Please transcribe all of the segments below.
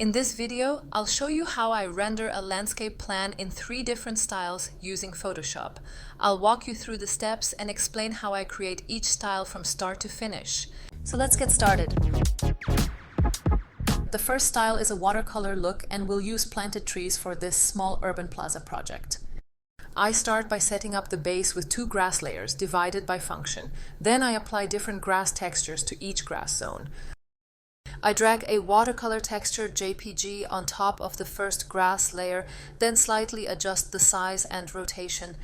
In this video, I'll show you how I render a landscape plan in 3 different styles using Photoshop. I'll walk you through the steps and explain how I create each style from start to finish. So let's get started. The first style is a watercolor look, and we'll use planted trees for this small urban plaza project. I start by setting up the base with 2 grass layers divided by function. Then I apply different grass textures to each grass zone. I drag a watercolor texture JPG on top of the first grass layer, then slightly adjust the size and rotation.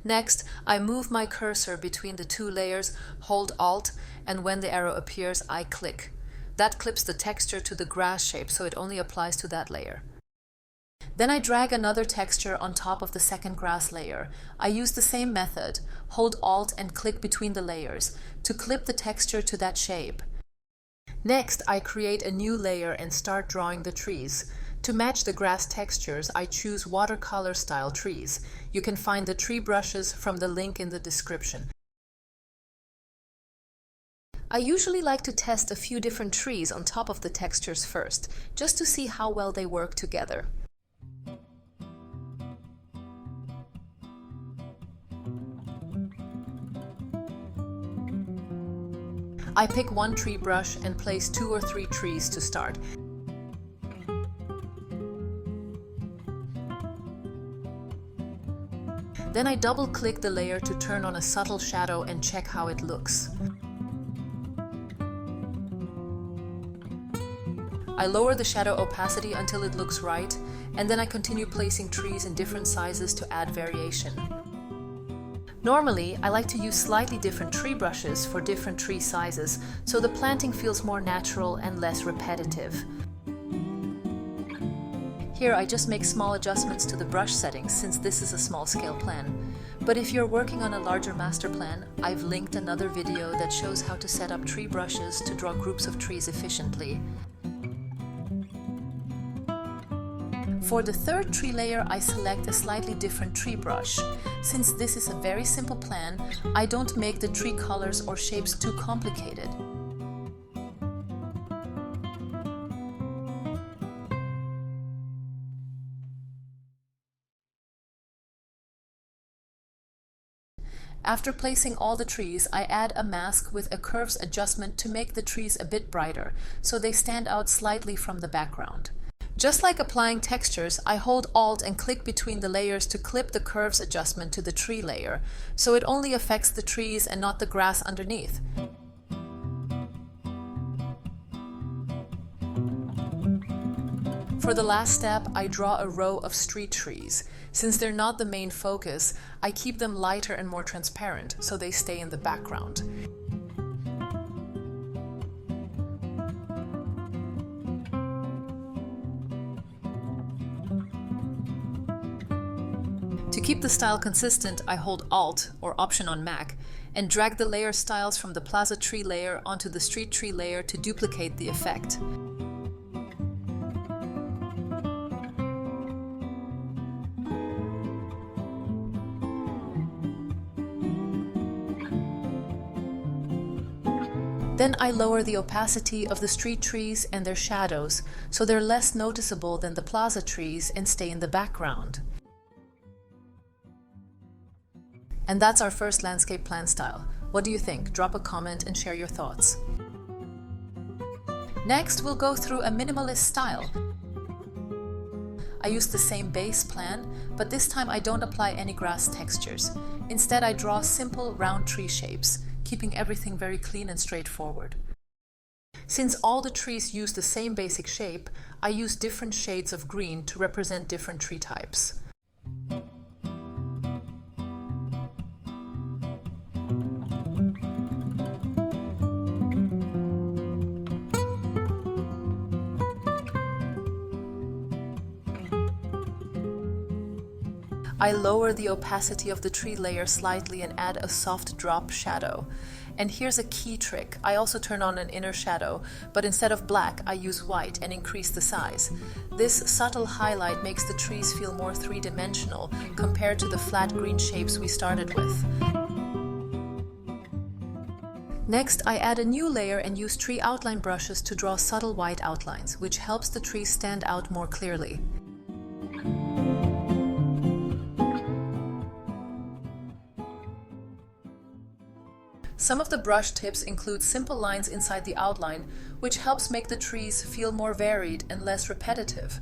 Next, I move my cursor between the 2 layers, hold Alt, and when the arrow appears, I click. That clips the texture to the grass shape, so it only applies to that layer. Then I drag another texture on top of the second grass layer. I use the same method, hold Alt and click between the layers to clip the texture to that shape. Next, I create a new layer and start drawing the trees. To match the grass textures, I choose watercolor style trees. You can find the tree brushes from the link in the description. I usually like to test a few different trees on top of the textures first, just to see how well they work together. I pick one tree brush and place 2 or 3 trees to start. Then I double-click the layer to turn on a subtle shadow and check how it looks. I lower the shadow opacity until it looks right, and then I continue placing trees in different sizes to add variation. Normally, I like to use slightly different tree brushes for different tree sizes, so the planting feels more natural and less repetitive. Here I just make small adjustments to the brush settings since this is a small-scale plan. But if you're working on a larger master plan, I've linked another video that shows how to set up tree brushes to draw groups of trees efficiently. For the third tree layer, I select a slightly different tree brush. Since this is a very simple plan, I don't make the tree colors or shapes too complicated. After placing all the trees, I add a mask with a curves adjustment to make the trees a bit brighter, so they stand out slightly from the background. Just like applying textures, I hold Alt and click between the layers to clip the curves adjustment to the tree layer, so it only affects the trees and not the grass underneath. For the last step, I draw a row of street trees. Since they're not the main focus, I keep them lighter and more transparent, so they stay in the background. To keep the style consistent, I hold Alt, or Option on Mac, and drag the layer styles from the Plaza Tree layer onto the Street Tree layer to duplicate the effect. Then I lower the opacity of the street trees and their shadows, so they're less noticeable than the plaza trees and stay in the background. And that's our first landscape plan style. What do you think? Drop a comment and share your thoughts. Next, we'll go through a minimalist style. I use the same base plan, but this time I don't apply any grass textures. Instead, I draw simple round tree shapes, keeping everything very clean and straightforward. Since all the trees use the same basic shape, I use different shades of green to represent different tree types. I lower the opacity of the tree layer slightly and add a soft drop shadow. And here's a key trick. I also turn on an inner shadow, but instead of black, I use white and increase the size. This subtle highlight makes the trees feel more three-dimensional compared to the flat green shapes we started with. Next, I add a new layer and use tree outline brushes to draw subtle white outlines, which helps the tree stand out more clearly. Some of the brush tips include simple lines inside the outline, which helps make the trees feel more varied and less repetitive.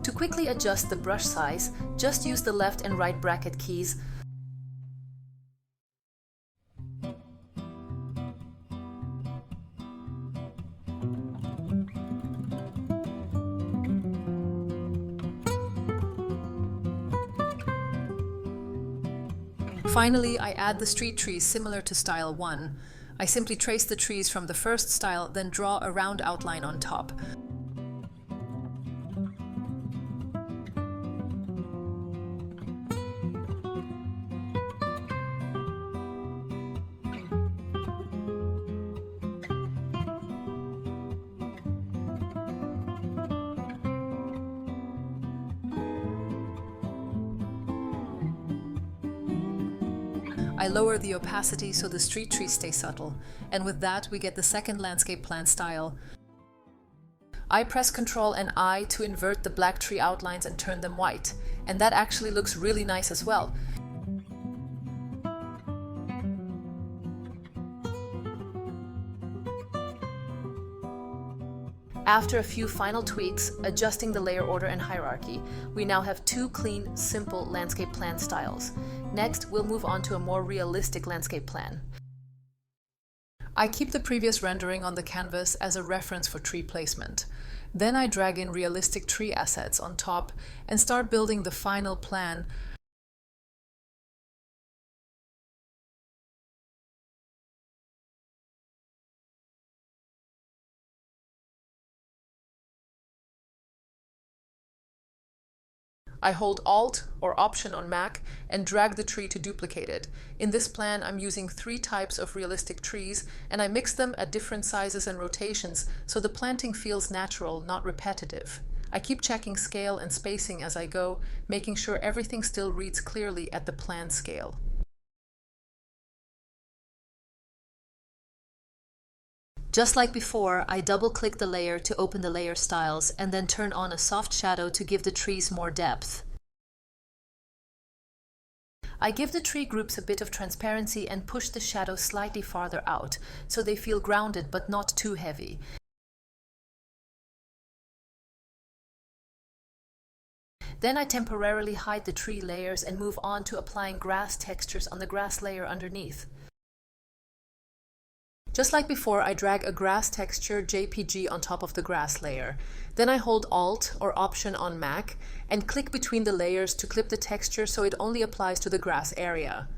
To quickly adjust the brush size, just use the left and right bracket keys. Finally, I add the street trees similar to style 1. I simply trace the trees from the first style, then draw a round outline on top. I lower the opacity so the street trees stay subtle, and with that we get the second landscape plan style. I press Ctrl and I to invert the black tree outlines and turn them white, and that actually looks really nice as well. After a few final tweaks, adjusting the layer order and hierarchy, we now have two clean, simple landscape plan styles. Next, we'll move on to a more realistic landscape plan. I keep the previous rendering on the canvas as a reference for tree placement. Then I drag in realistic tree assets on top and start building the final plan. I hold Alt or Option on Mac and drag the tree to duplicate it. In this plan, I'm using 3 types of realistic trees, and I mix them at different sizes and rotations so the planting feels natural, not repetitive. I keep checking scale and spacing as I go, making sure everything still reads clearly at the plan scale. Just like before, I double-click the layer to open the layer styles and then turn on a soft shadow to give the trees more depth. I give the tree groups a bit of transparency and push the shadow slightly farther out, so they feel grounded but not too heavy. Then I temporarily hide the tree layers and move on to applying grass textures on the grass layer underneath. Just like before, I drag a grass texture JPG on top of the grass layer. Then I hold Alt or Option on Mac and click between the layers to clip the texture so it only applies to the grass area.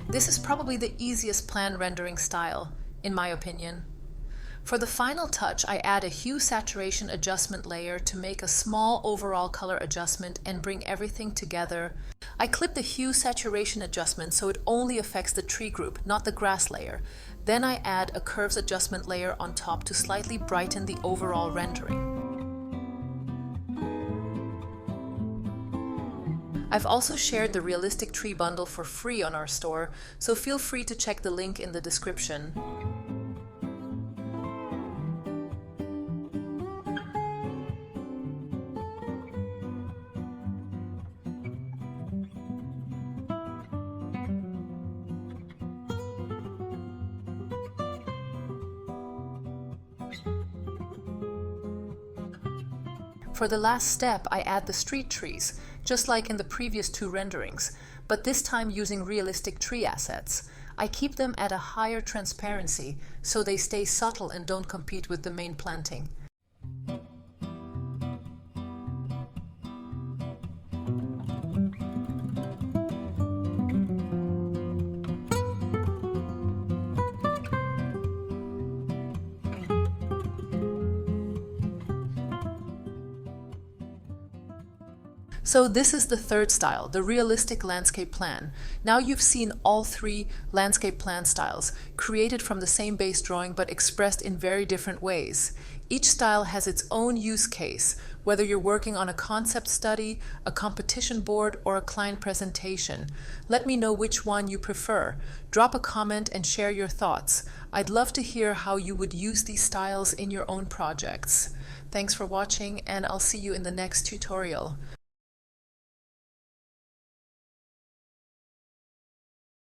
This is probably the easiest plan rendering style, in my opinion. For the final touch, I add a hue saturation adjustment layer to make a small overall color adjustment and bring everything together. I clip the hue saturation adjustment so it only affects the tree group, not the grass layer. Then I add a curves adjustment layer on top to slightly brighten the overall rendering. I've also shared the realistic tree bundle for free on our store, so feel free to check the link in the description. For the last step, I add the street trees, just like in the previous 2 renderings, but this time using realistic tree assets. I keep them at a higher transparency, so they stay subtle and don't compete with the main planting. So this is the third style, the realistic landscape plan. Now you've seen all three landscape plan styles, created from the same base drawing but expressed in very different ways. Each style has its own use case, whether you're working on a concept study, a competition board, or a client presentation. Let me know which one you prefer. Drop a comment and share your thoughts. I'd love to hear how you would use these styles in your own projects. Thanks for watching, and I'll see you in the next tutorial.